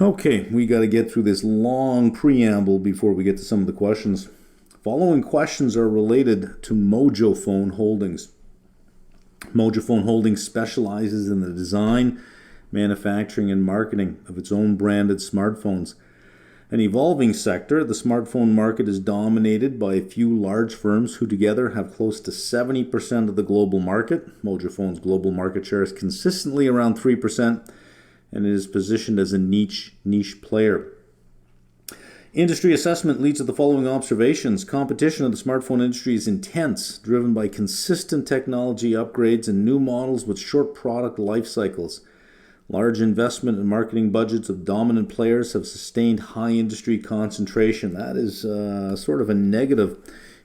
Okay, we got to get through this long preamble before we get to some of the questions. Following questions are related to Mojophone Holdings. Mojophone Holdings specializes in the design, manufacturing, and marketing of its own branded smartphones. An evolving sector, the smartphone market is dominated by a few large firms who together have close to 70% of the global market. Mojophone's global market share is consistently around 3%, and it is positioned as a niche player. Industry assessment leads to the following observations. Competition of the smartphone industry is intense, driven by consistent technology upgrades and new models with short product life cycles. Large investment and marketing budgets of dominant players have sustained high industry concentration. That is sort of a negative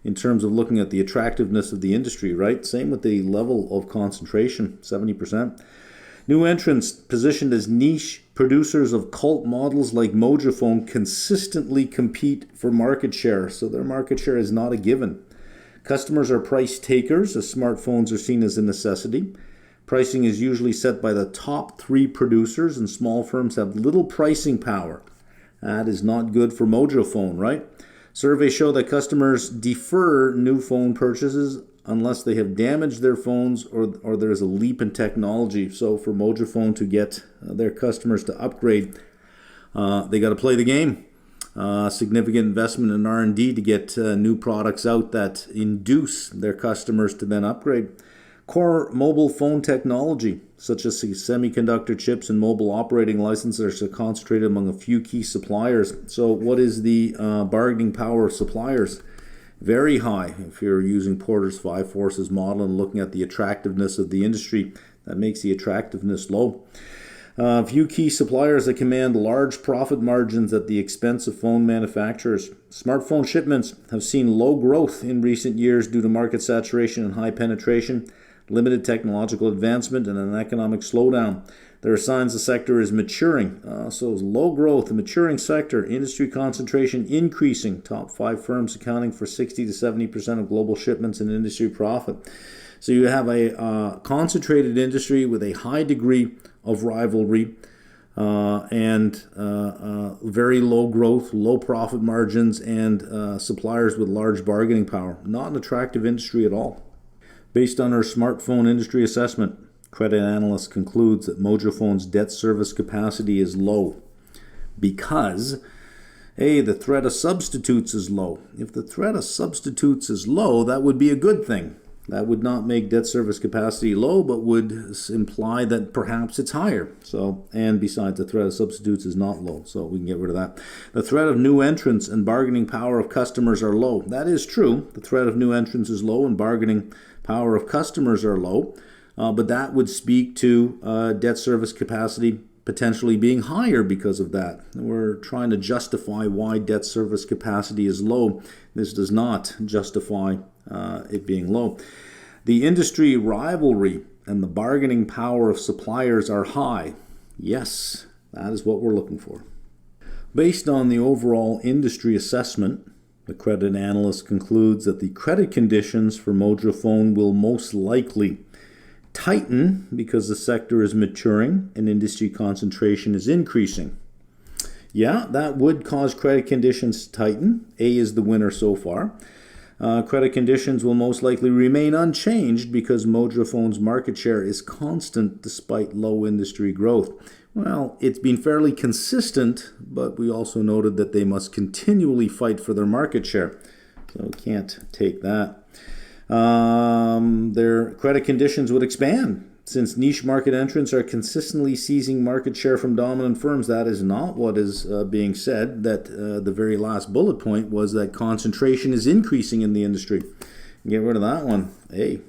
in terms of looking at the attractiveness of the industry, right? Same with the level of concentration, 70%. New entrants positioned as niche producers of cult models like Mojophone consistently compete for market share, so their market share is not a given. Customers are price takers, as smartphones are seen as a necessity. Pricing is usually set by the top 3 producers, and small firms have little pricing power. That is not good for Mojophone, right? Surveys show that customers defer new phone purchases unless they have damaged their phones or there is a leap in technology. So for Mojophone to get their customers to upgrade, they got to play the game. Significant investment in R&D to get new products out that induce their customers to then upgrade. Core mobile phone technology, such as semiconductor chips and mobile operating licenses, are concentrated among a few key suppliers. So what is the bargaining power of suppliers? Very high. If you're using Porter's 5 forces model and looking at the attractiveness of the industry, that makes the attractiveness low. Few key suppliers that command large profit margins at the expense of phone manufacturers. Smartphone shipments have seen low growth in recent years due to market saturation and high penetration, limited technological advancement, and an economic slowdown. There are signs the sector is maturing. So low growth, a maturing sector, industry concentration increasing, top 5 firms accounting for 60 to 70% of global shipments and industry profit. So you have a concentrated industry with a high degree of rivalry and very low growth, low profit margins, and suppliers with large bargaining power. Not an attractive industry at all. Based on our smartphone industry assessment, credit analyst concludes that Mojophone's debt service capacity is low because, A, the threat of substitutes is low. If the threat of substitutes is low, that would be a good thing. That would not make debt service capacity low, but would imply that perhaps it's higher. And besides, the threat of substitutes is not low, so we can get rid of that. The threat of new entrants and bargaining power of customers are low. That is true. The threat of new entrants is low and bargaining power of customers are low, but that would speak to debt service capacity potentially being higher because of that. We're trying to justify why debt service capacity is low. This does not justify it being low. The industry rivalry and the bargaining power of suppliers are high. Yes, that is what we're looking for. Based on the overall industry assessment, the credit analyst concludes that the credit conditions for Mojophone will most likely tighten because the sector is maturing and industry concentration is increasing. Yeah, that would cause credit conditions to tighten. A is the winner so far. Credit conditions will most likely remain unchanged because Mojophone's market share is constant despite low industry growth. Well, it's been fairly consistent, but we also noted that they must continually fight for their market share. So we can't take that. Their credit conditions would expand. Since niche market entrants are consistently seizing market share from dominant firms, that is not what is being said. That the very last bullet point was that concentration is increasing in the industry. Get rid of that one. Hey.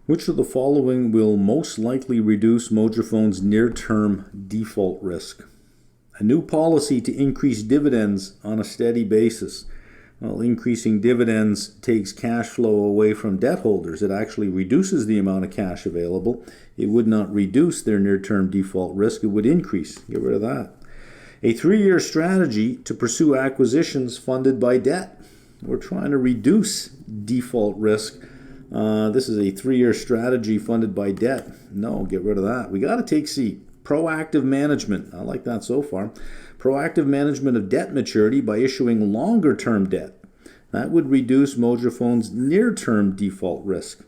Which of the following will most likely reduce Mojophone's near-term default risk? A new policy to increase dividends on a steady basis. Well, increasing dividends takes cash flow away from debt holders. It actually reduces the amount of cash available. It would not reduce their near-term default risk. It would increase. Get rid of that. A 3-year strategy to pursue acquisitions funded by debt. We're trying to reduce default risk. This is a 3-year strategy funded by debt. No, get rid of that. We got to take C. Proactive management. I like that so far. Proactive management of debt maturity by issuing longer-term debt. That would reduce Mojofone's near-term default risk.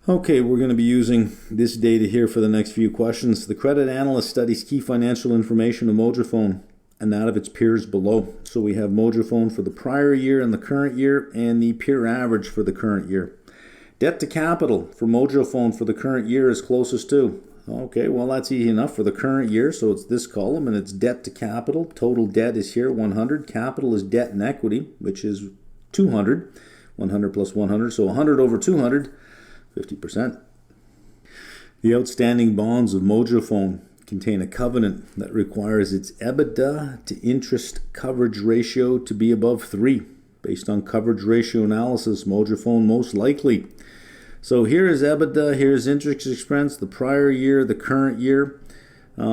Okay, we're going to be using this data here for the next few questions. The credit analyst studies key financial information of Mojofone and that of its peers below. So we have Mojofone for the prior year and the current year, and the peer average for the current year. Debt to capital for Mojofone for the current year is closest to. Okay, well, that's easy enough for the current year, so it's this column, and it's debt to capital. Total debt is here, 100. Capital is debt and equity, which is 200. 100 plus 100, so 100 over 200, 50%. The outstanding bonds of Mojofone contain a covenant that requires its EBITDA to interest coverage ratio to be above 3. Based on coverage ratio analysis, Mojofone most likely. So here is EBITDA, here's interest expense, the prior year, the current year.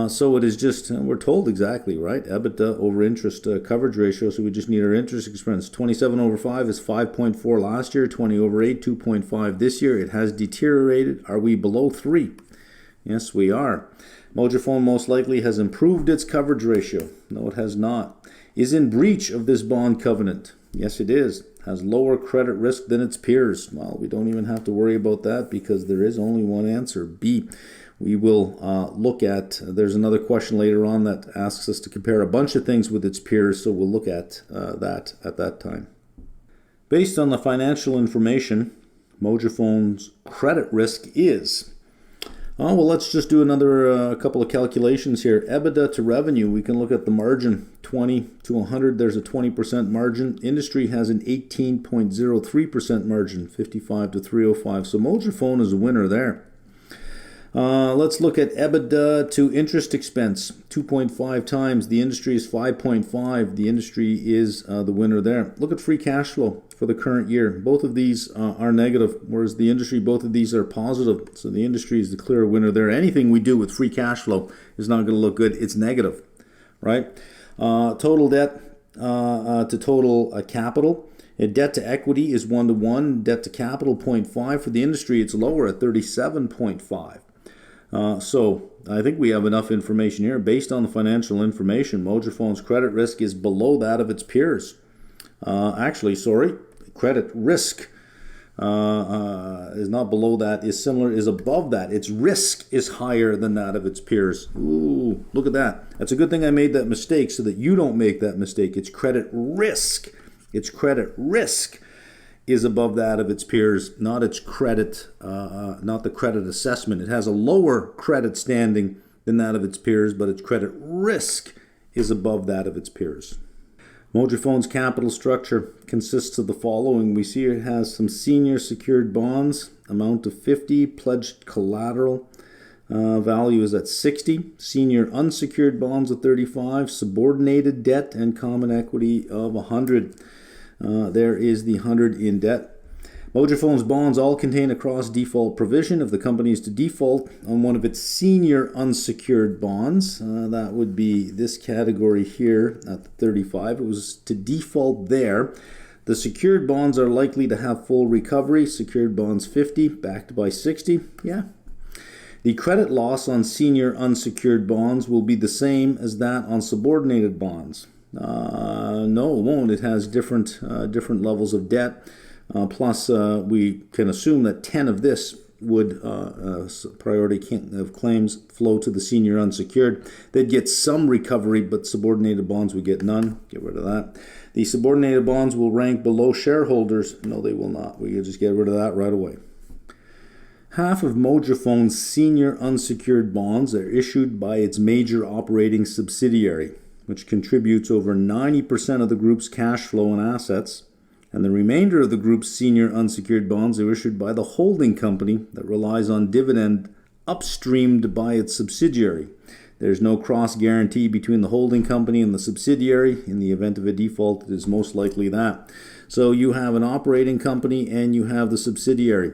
So it is just, we're told exactly, right? EBITDA over interest coverage ratio, so we just need our interest expense. 27 over 5 is 5.4 last year, 20 over 8, 2.5 this year. It has deteriorated. Are we below 3? Yes, we are. Mojofone most likely has improved its coverage ratio. No, it has not. Is in breach of this bond covenant. Yes, it is. Has lower credit risk than its peers. Well, we don't even have to worry about that because there is only one answer, B. We will look at, there's another question later on that asks us to compare a bunch of things with its peers, so we'll look at that at that time. Based on the financial information, Mojofone's credit risk is, well, let's just do another couple of calculations here. EBITDA to revenue, we can look at the margin, 20 to 100, there's a 20% margin. Industry has an 18.03% margin, 55 to 305. So Mojofone is a winner there. Let's look at EBITDA to interest expense, 2.5 times. The industry is 5.5. The industry is the winner there. Look at free cash flow for the current year. Both of these are negative, whereas the industry, both of these are positive. So the industry is the clear winner there. Anything we do with free cash flow is not going to look good. It's negative, right? Total debt to total capital. Debt to equity is 1 to 1. Debt to capital, 0.5. For the industry, it's lower at 37.5. So I think we have enough information here. Based on the financial information, Mojofone's credit risk is below that of its peers. Credit risk is not below that, is similar, is above that. Its risk is higher than that of its peers. Ooh, look at that. That's a good thing I made that mistake so that you don't make that mistake. Its credit risk. Its credit risk is above that of its peers, not its credit, not the credit assessment. It has a lower credit standing than that of its peers, but its credit risk is above that of its peers. Mojofone's capital structure consists of the following. We see it has some senior secured bonds, amount of 50, pledged collateral value is at 60, senior unsecured bonds of 35, subordinated debt and common equity of 100. There is the 100 in debt. Mojofone's bonds all contain a cross-default provision. If the company is to default on one of its senior unsecured bonds, that would be this category here at the 35. It was to default there. The secured bonds are likely to have full recovery. Secured bonds 50, backed by 60. Yeah. The credit loss on senior unsecured bonds will be the same as that on subordinated bonds. No, it won't. It has different levels of debt. Plus, we can assume that 10 of this would priority of claims flow to the senior unsecured. They'd get some recovery, but subordinated bonds would get none. Get rid of that. The subordinated bonds will rank below shareholders. No, they will not. We can just get rid of that right away. Half of Mojofone's senior unsecured bonds are issued by its major operating subsidiary, which contributes over 90% of the group's cash flow and assets, and the remainder of the group's senior unsecured bonds are issued by the holding company that relies on dividend upstreamed by its subsidiary. There's no cross guarantee between the holding company and the subsidiary. In the event of a default, it is most likely that. So you have an operating company and you have the subsidiary.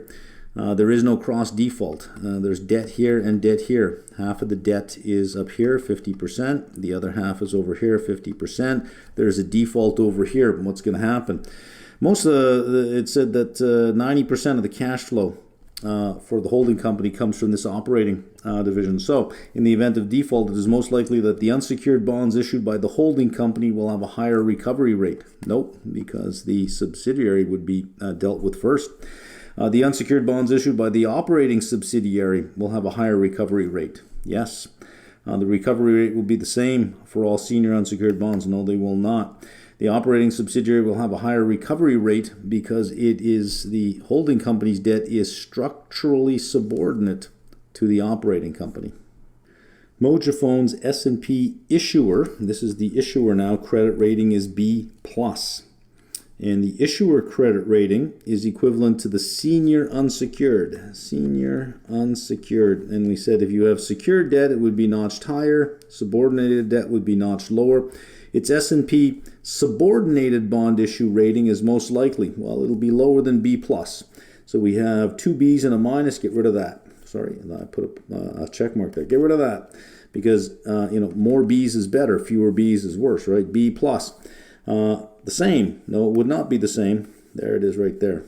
There is no cross default. There's debt here and debt here. Half of the debt is up here, 50%. The other half is over here, 50%. There's a default over here. What's going to happen? It said that 90% of the cash flow for the holding company comes from this operating division. So in the event of default, it is most likely that the unsecured bonds issued by the holding company will have a higher recovery rate. Nope, because the subsidiary would be dealt with first. The unsecured bonds issued by the operating subsidiary will have a higher recovery rate. Yes. The recovery rate will be the same for all senior unsecured bonds. No, they will not. The operating subsidiary will have a higher recovery rate because it is the holding company's debt is structurally subordinate to the operating company. Mojaphone's S&P issuer, this is the issuer now, credit rating is B+. And the issuer credit rating is equivalent to the senior unsecured. Senior unsecured. And we said if you have secured debt, it would be notched higher. Subordinated debt would be notched lower. Its S&P subordinated bond issue rating is most likely, well, it'll be lower than B+. So we have two B's and a minus. Get rid of that. Sorry, I put a check mark there. Get rid of that because, more B's is better. Fewer B's is worse, right? B+. The same. No, it would not be the same. There it is right there.